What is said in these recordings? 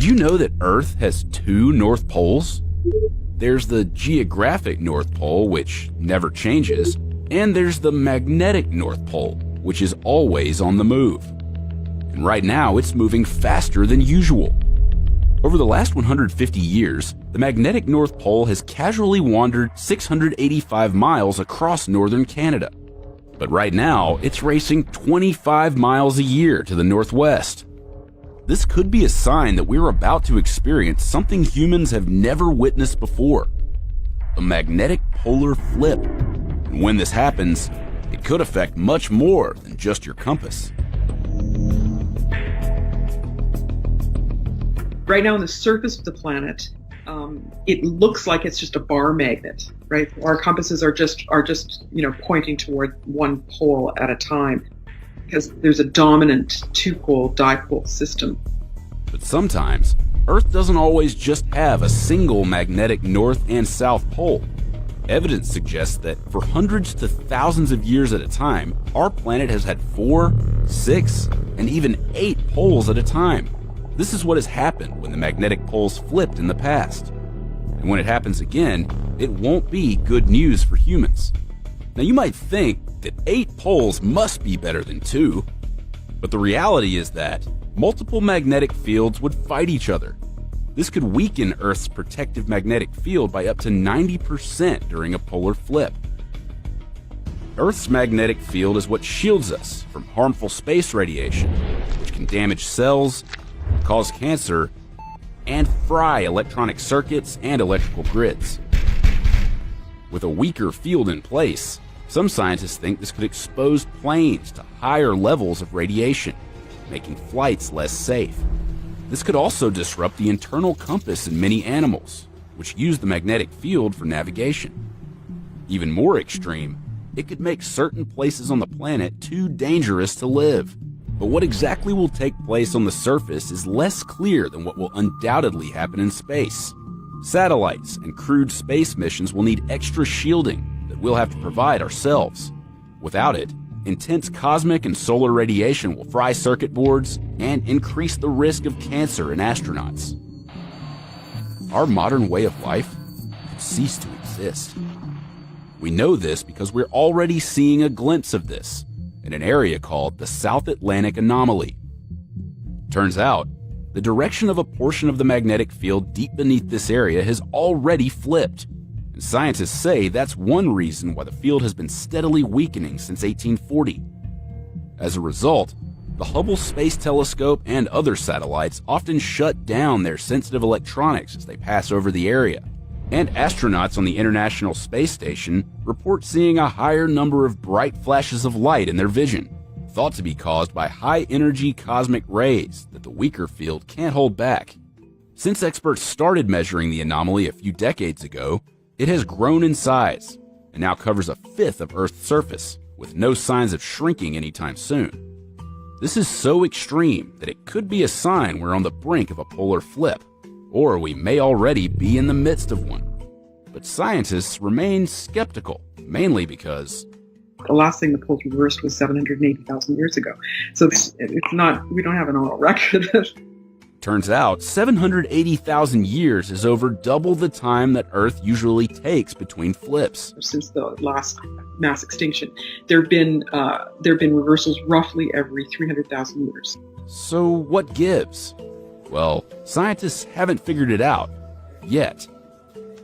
Did you know that Earth has two North Poles? There's the geographic North Pole, which never changes, and there's the magnetic North Pole, which is always on the move. And right now, it's moving faster than usual. Over the last 150 years, the magnetic North Pole has casually wandered 685 miles across northern Canada. But right now, it's racing 25 miles a year to the northwest. This could be a sign that we're about to experience something humans have never witnessed before: a magnetic polar flip. And when this happens, it could affect much more than just your compass. Right now on the surface of the planet, it looks like it's just a bar magnet, right? Our compasses are just pointing toward one pole at a time, because there's a dominant two-pole dipole system. But sometimes, Earth doesn't always just have a single magnetic north and south pole. Evidence suggests that for hundreds to thousands of years at a time, our planet has had 4, 6, and even 8 poles at a time. This is what has happened when the magnetic poles flipped in the past. And when it happens again, it won't be good news for humans. Now you might think that 8 poles must be better than 2, but the reality is that multiple magnetic fields would fight each other. This could weaken Earth's protective magnetic field by up to 90% during a polar flip. Earth's magnetic field is what shields us from harmful space radiation, which can damage cells, cause cancer, and fry electronic circuits and electrical grids. With a weaker field in place, some scientists think this could expose planes to higher levels of radiation, making flights less safe. This could also disrupt the internal compass in many animals, which use the magnetic field for navigation. Even more extreme, it could make certain places on the planet too dangerous to live. But what exactly will take place on the surface is less clear than what will undoubtedly happen in space. Satellites and crewed space missions will need extra shielding that we'll have to provide ourselves. Without it, intense cosmic and solar radiation will fry circuit boards and increase the risk of cancer in astronauts. Our modern way of life could cease to exist. We know this because we're already seeing a glimpse of this in an area called the South Atlantic Anomaly. Turns out, the direction of a portion of the magnetic field deep beneath this area has already flipped. And scientists say that's one reason why the field has been steadily weakening since 1840. As a result, the Hubble Space Telescope and other satellites often shut down their sensitive electronics as they pass over the area. And astronauts on the International Space Station report seeing a higher number of bright flashes of light in their vision, thought to be caused by high-energy cosmic rays that the weaker field can't hold back. Since experts started measuring the anomaly a few decades ago, it has grown in size and now covers a fifth of Earth's surface, with no signs of shrinking anytime soon. This is so extreme that it could be a sign we're on the brink of a polar flip, or we may already be in the midst of one. But scientists remain skeptical, mainly because the last thing the poles reversed was 780,000 years ago. So we don't have an oral record. Turns out 780,000 years is over double the time that Earth usually takes between flips. Since the last mass extinction, there have been reversals roughly every 300,000 years. So what gives? Well, scientists haven't figured it out yet.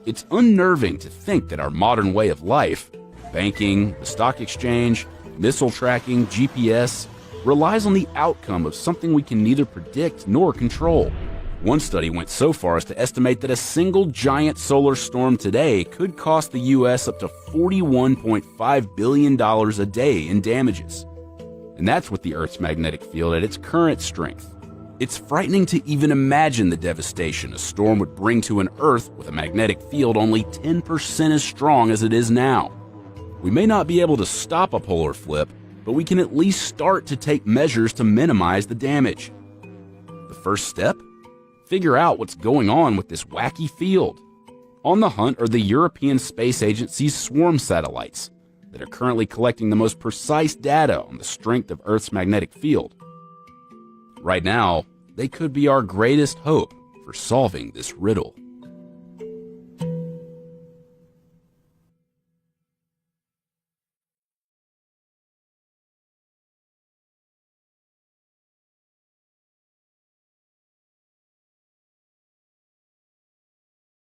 It's unnerving to think that our modern way of life, banking, the stock exchange, missile tracking, GPS, relies on the outcome of something we can neither predict nor control. One study went so far as to estimate that a single giant solar storm today could cost the U.S. up to $41.5 billion a day in damages. And that's with the Earth's magnetic field at its current strength. It's frightening to even imagine the devastation a storm would bring to an Earth with a magnetic field only 10% as strong as it is now. We may not be able to stop a polar flip, but we can at least start to take measures to minimize the damage. The first step? Figure out what's going on with this wacky field. On the hunt are the European Space Agency's swarm satellites that are currently collecting the most precise data on the strength of Earth's magnetic field. Right now, they could be our greatest hope for solving this riddle.